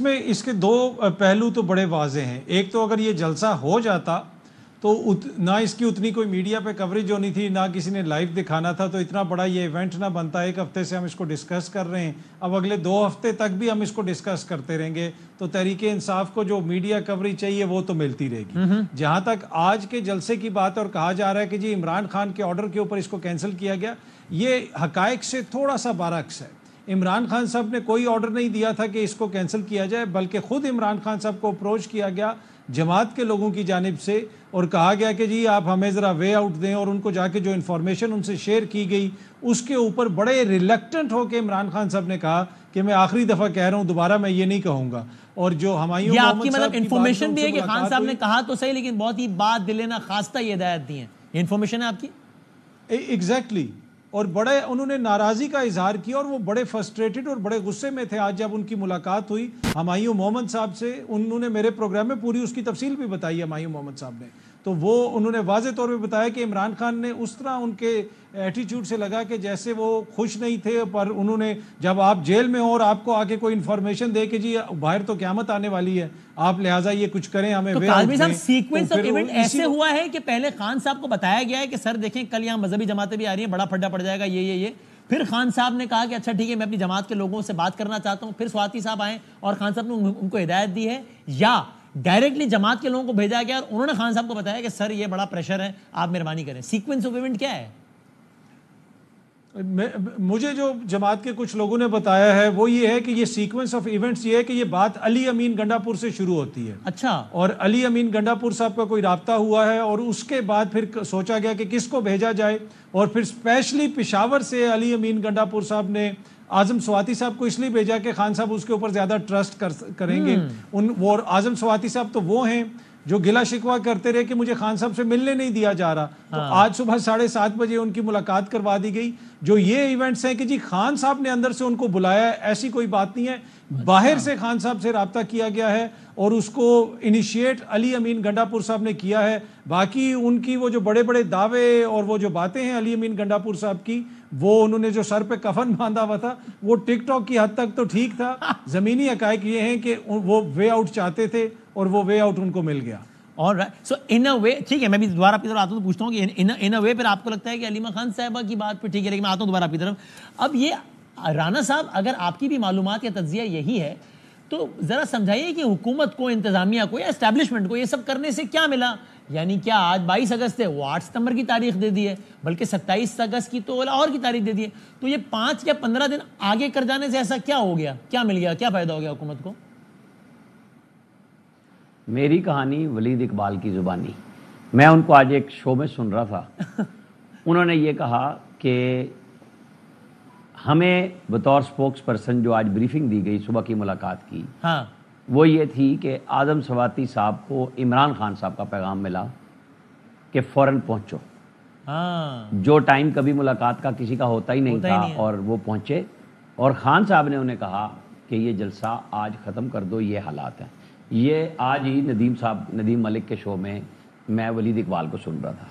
میں اس کے دو پہلو تو بڑے واضح ہیں. ایک تو اگر یہ جلسہ ہو جاتا تو نہ اس کی اتنی کوئی میڈیا پہ کوریج ہونی تھی، نہ کسی نے لائیو دکھانا تھا، تو اتنا بڑا یہ ایونٹ نہ بنتا. ایک ہفتے سے ہم اس کو ڈسکس کر رہے ہیں، اب اگلے 2 ہفتے تک بھی ہم اس کو ڈسکس کرتے رہیں گے تو تحریک انصاف کو جو میڈیا کوریج چاہیے وہ تو ملتی رہے گی. جہاں تک آج کے جلسے کی بات اور کہا جا رہا ہے کہ جی عمران خان کے آرڈر کے اوپر اس کو کینسل کیا گیا، یہ حقائق سے تھوڑا سا برعکس ہے. عمران خان صاحب نے کوئی آرڈر نہیں دیا تھا کہ اس کو کینسل کیا جائے، بلکہ خود عمران خان صاحب کو اپروچ کیا گیا جماعت کے لوگوں کی جانب سے اور کہا گیا کہ جی آپ ہمیں ذرا وے آؤٹ دیں، اور ان کو جا کے جو انفارمیشن ان سے شیئر کی گئی اس کے اوپر بڑے ریلیکٹنٹ ہو کے عمران خان صاحب نے کہا کہ میں آخری دفعہ کہہ رہا ہوں، دوبارہ میں یہ نہیں کہوں گا. اور جو ہمایوں یہ آپ کی مطلب انفارمیشن بھی ہے کہ خان صاحب نے کہا تو صحیح لیکن بہت ہی بات دلنا خواستہ یہ ہدایت دی ہیں، یہ انفارمیشن ہے آپ کی؟ ایگزیکٹلی. اور بڑے انہوں نے ناراضی کا اظہار کیا اور وہ بڑے فرسٹریٹڈ اور بڑے غصے میں تھے. آج جب ان کی ملاقات ہوئی ہمایوں محمد صاحب سے، انہوں نے میرے پروگرام میں پوری اس کی تفصیل بھی بتائی ہمایوں محمد صاحب نے، تو وہ انہوں نے واضح طور پہ بتایا کہ عمران خان نے اس طرح ان کے ایٹیٹیوڈ سے لگا کہ جیسے وہ خوش نہیں تھے، پر انہوں نے جب آپ جیل میں ہو اور آپ کو آگے کوئی انفارمیشن دے کہ جی باہر تو قیامت آنے والی ہے، آپ لہٰذا یہ کچھ کریں، ہمیں وے آؤٹ دیں. صاحب سیکوینس آف ایونٹ ایسے ہوا ہے کہ پہلے خان صاحب کو بتایا گیا ہے کہ سر دیکھیں کل یہاں مذہبی جماعتیں بھی آ رہی ہیں، بڑا پھڈا پڑ جائے گا یہ پھر خان صاحب نے کہا کہ اچھا ٹھیک ہے میں اپنی جماعت کے لوگوں سے بات کرنا چاہتا ہوں، پھر سواتی صاحب آئے اور خان صاحب نے ان کو ہدایت دی ہے، یا ڈائریکٹلی جماعت کے لوگوں کو بھیجا گیا اور انہوں نے خان صاحب کو بتایا کہ سر یہ بڑا پریشر ہے، آپ مہربانی کریں؟ سیکوینس آف ایونٹ کیا ہے؟ مجھے جو جماعت کے کچھ لوگوں نے بتایا ہے وہ یہ ہے کہ یہ سیکوینس آف ایونٹس یہ ہے کہ یہ بات علی امین گنڈا پور سے شروع ہوتی ہے. اچھا. اور علی امین گنڈا پور صاحب کا کوئی رابطہ ہوا ہے اور اس کے بعد پھر سوچا گیا کہ کس کو بھیجا جائے، اور پھر اسپیشلی پشاور سے علی امین گنڈا پور صاحب نے اعظم سواتی صاحب کو اس لیے بھیجا کہ خان صاحب اس کے اوپر زیادہ ٹرسٹ کریں گے. وہ اعظم سواتی صاحب تو وہ ہیں جو گلا شکوا کرتے رہے کہ مجھے خان صاحب سے ملنے نہیں دیا جا رہا، تو آج صبح 7:30 بجے ان کی ملاقات کروا دی گئی. جو یہ ایونٹس ہیں کہ جی خان صاحب نے اندر سے ان کو بلایا ہے، ایسی کوئی بات نہیں ہے، باہر سے خان صاحب سے رابطہ کیا گیا ہے اور اس کو انیشیٹ علی امین گنڈا پور صاحب نے کیا ہے. باقی ان کی وہ جو بڑے بڑے دعوے اور وہ جو باتیں ہیں علی امین گنڈا پور صاحب کی، وہ انہوں نے جو سر پہ کفن باندھا ہوا تھا وہ ٹک ٹاک کی حد تک تو ٹھیک تھا، زمینی حقائق یہ ہیں کہ وہ وے آؤٹ چاہتے تھے اور وہ وے آؤٹ ان کو مل گیا. اور سو ان اے وے ٹھیک ہے، میں بھی دوبارہ آپ کی طرف آتا ہوں تو پوچھتا ہوں کہ ان اے وے پھر آپ کو لگتا ہے کہ علیمہ خان صاحبہ کی بات پہ ٹھیک ہے، لیکن میں آتا ہوں دوبارہ آپ کی طرف. اب یہ رانا صاحب اگر آپ کی بھی معلومات یا تجزیہ یہی ہے تو ذرا سمجھائیے کہ حکومت کو، انتظامیہ کو یا اسٹیبلشمنٹ کو یہ سب کرنے سے کیا ملا؟ یعنی کیا آج 22 اگست ہے، وہ 8 ستمبر کی تاریخ دے دی ہے، بلکہ 27 اگست کی تو اور کی تاریخ دے دی ہے، تو یہ 5 یا 15 دن آگے کر جانے سے ایسا کیا ہو گیا، کیا مل گیا، کیا فائدہ ہو گیا حکومت کو؟ میری کہانی ولید اقبال کی زبانی. میں ان کو آج ایک شو میں سن رہا تھا، انہوں نے یہ کہا کہ ہمیں بطور سپوکس پرسن جو آج بریفنگ دی گئی صبح کی ملاقات کی، وہ یہ تھی کہ اعظم سواتی صاحب کو عمران خان صاحب کا پیغام ملا کہ فوراً پہنچو. جو ٹائم کبھی ملاقات کا کسی کا ہوتا ہی نہیں تھا اور وہ پہنچے، اور خان صاحب نے انہیں کہا کہ یہ جلسہ آج ختم کر دو، یہ حالات ہیں. یہ آج ہی ندیم ملک کے شو میں میں ولید اقبال کو سن رہا تھا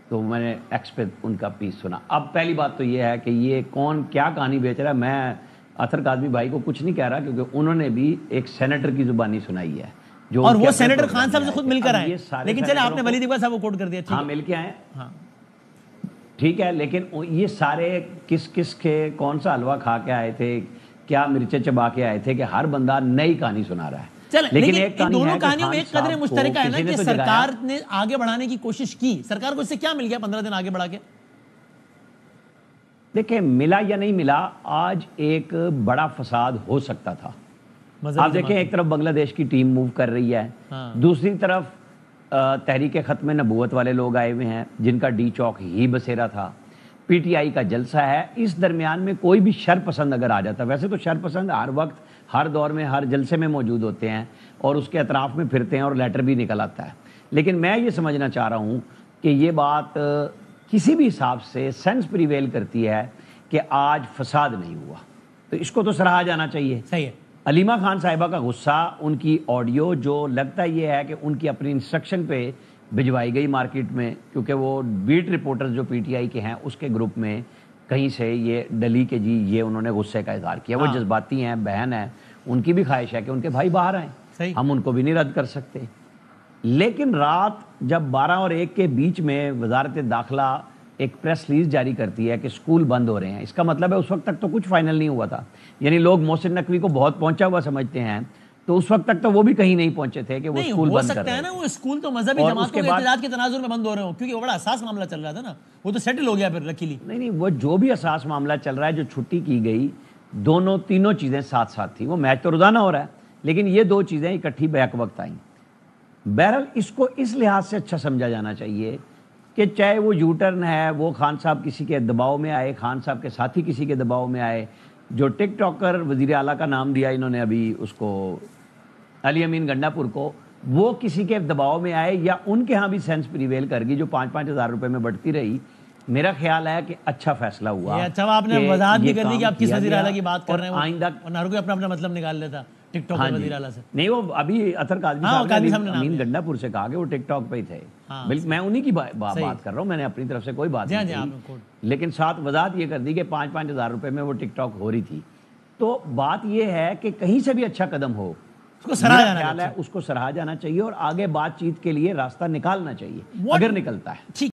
تو میں نے ایکس پہ ان کا پیس سنا. اب پہلی بات تو یہ ہے کہ یہ کون کیا کہانی بیچ رہا ہے. میں اطہر کاظمی بھائی کو کچھ نہیں کہہ رہا کیونکہ انہوں نے بھی ایک سینیٹر کی زبانی سنائی ہے جو، اور وہ سینیٹر خان صاحب سے خود مل کر آئے. لیکن چلے آپ نے ولید اقبال صاحب کو کوٹ کر دیا، ہاں مل کے آئے، ٹھیک ہے، لیکن یہ سارے کس کے کون سا حلوہ کھا کے آئے تھے، کیا مرچیں چبا کے آئے تھے کہ ہر بندہ نئی کہانی سنا رہا ہے. لیکن ان دونوں کہانیوں میں ایک قدر مشترکہ ہے نا کہ سرکار نے آگے بڑھانے کی کوشش کی. سرکار کو اس سے کیا مل گیا 15 دن آگے بڑھا کے؟ دیکھیں ملا یا نہیں ملا، آج ایک بڑا فساد ہو سکتا تھا. آپ دیکھیں ایک طرف بنگلہ دیش کی ٹیم موو کر رہی ہے، دوسری طرف تحریک ختم نبوت والے لوگ آئے ہوئے ہیں جن کا ڈی چوک ہی بسیرا تھا، پی ٹی آئی کا جلسہ ہے. اس درمیان میں کوئی بھی شر پسند اگر آ جاتا، ویسے تو شر پسند ہر وقت ہر دور میں ہر جلسے میں موجود ہوتے ہیں اور اس کے اطراف میں پھرتے ہیں اور لیٹر بھی نکل آتا ہے، لیکن میں یہ سمجھنا چاہ رہا ہوں کہ یہ بات کسی بھی حساب سے سینس پریویل کرتی ہے کہ آج فساد نہیں ہوا، تو اس کو تو سراہا جانا چاہیے. صحیح ہے. علیمہ خان صاحبہ کا غصہ، ان کی آڈیو جو لگتا یہ ہے کہ ان کی اپنی انسٹرکشن پہ بھجوائی گئی مارکیٹ میں، کیونکہ وہ بیٹ رپورٹر جو پی ٹی آئی کے ہیں اس کے گروپ میں کہیں سے یہ ڈلی کہ جی یہ انہوں نے غصے کا اظہار کیا. وہ جذباتی ہیں، بہن ہے، ان کی بھی خواہش ہے کہ ان کے بھائی باہر آئیں, ہم ان کو بھی نہیں رد کر سکتے. لیکن رات جب 12 اور 1 کے بیچ میں وزارت داخلہ ایک پریس ریلیز جاری کرتی ہے کہ اسکول بند ہو رہے ہیں, اس کا مطلب ہے اس وقت تک تو کچھ فائنل نہیں ہوا تھا. یعنی لوگ محسن نقوی کو بہت پہنچا ہوا سمجھتے ہیں, تو اس وقت تک تو وہ بھی کہیں نہیں پہنچے تھے کہ وہ اسکول بند کر رہے ہیں. ہو سکتا ہے نا وہ اسکول تو مذہبی جماعتوں کے احتجاج کے تناظر میں بند ہو رہے ہوں, کیونکہ وہ بڑا حساس معاملہ چل رہا تھا نا, وہ تو سیٹل ہو گیا پھر لکیلی. نہیں, وہ جو بھی حساس معاملہ چل رہا ہے, جو چھٹی کی گئی, تینوں چیزیں ساتھ ساتھ تھیں. وہ میچ تو روزانہ ہو رہا ہے, لیکن یہ 2 چیزیں اکٹھی بیک وقت آئیں. بہرحال اس کو اس لحاظ سے اچھا سمجھا جانا چاہیے کہ چاہے وہ یو ٹرن ہے, وہ خان صاحب کسی کے دباؤ میں آئے, خان صاحب کے ساتھی کسی کے دباؤ میں آئے, جو ٹک ٹاکر وزیر اعلیٰ کا نام دیا انہوں نے ابھی اس کو علی امین گنڈا پور کو, وہ کسی کے دباؤ میں آئے یا ان کے ہاں بھی سینس پریویل کر گئی جو 5-5 ہزار روپے میں بڑھتی رہی. میرا خیال ہے کہ اچھا فیصلہ ہوا. اچھا, آپ نے وضاحت بھی کر دی کہ آپ کس وزیر اعلیٰ کی بات کر رہے ہیں, آئندہ ہر کوئی اپنا مطلب نکال لیتا ٹک ٹاک وزیر اعلیٰ سے. نہیں, وہ ابھی اطہر قادری صاحب نے امین گنڈا پور سے کہا کہ وہ ٹک ٹاک پہ ہی تھے, بلکہ میں انہی کی بات کر رہا ہوں, میں نے اپنی طرف سے کوئی بات نہیں کی, لیکن ساتھ وضاحت یہ کر دی کہ 5-5 ہزار روپے میں وہ ٹک ٹاک ہو رہی تھی. تو بات یہ ہے کہ کہیں سے بھی اچھا قدم ہو, اس کو سراہا جانا چاہیے اور آگے بات چیت کے لیے راستہ نکالنا چاہیے اگر نکلتا ہے.